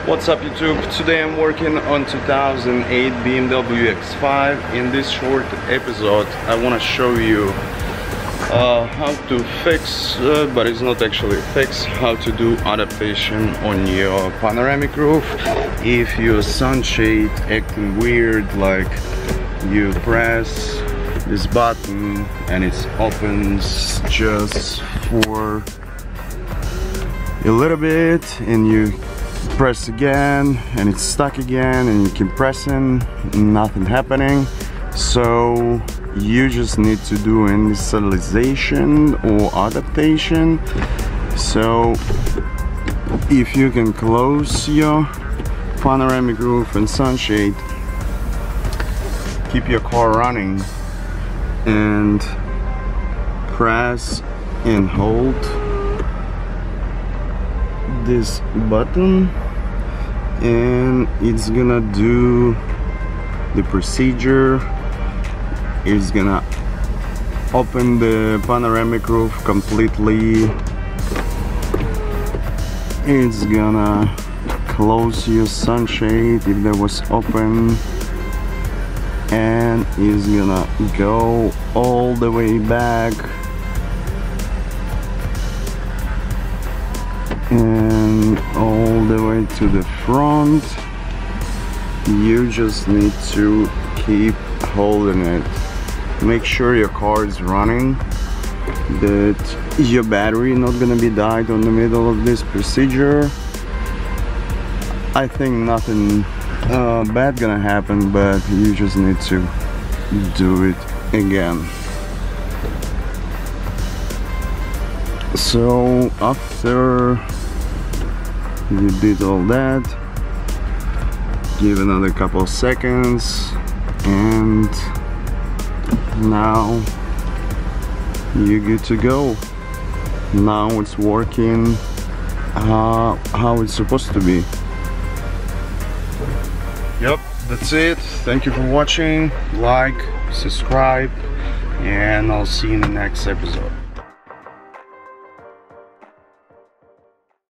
What's up YouTube? Today I'm working on 2008 BMW X5. In this short episode I want to show you how to fix, but it's not actually fix, how to do adaptation on your panoramic roof if your sunshade acting weird, like you press this button and it opens just for a little bit and you press again and it's stuck again and you keep pressing, nothing happening. So you just need to do initialization or adaptation. So if you can close your panoramic roof and sunshade, keep your car running and press and hold this button, and it's gonna do the procedure. It's gonna open the panoramic roof completely. It's gonna close your sunshade if that was open, and it's gonna go all the way back and all the way to the front. You just need to keep holding it. Make sure your car is running, that your battery not gonna be died on the middle of this procedure. I think nothing bad gonna happen, but you just need to do it again. So after you did all that, give another couple of seconds, and now you're good to go. Now it's working how it's supposed to be. Yep, that's it. Thank you for watching. Like, subscribe, and I'll see you in the next episode.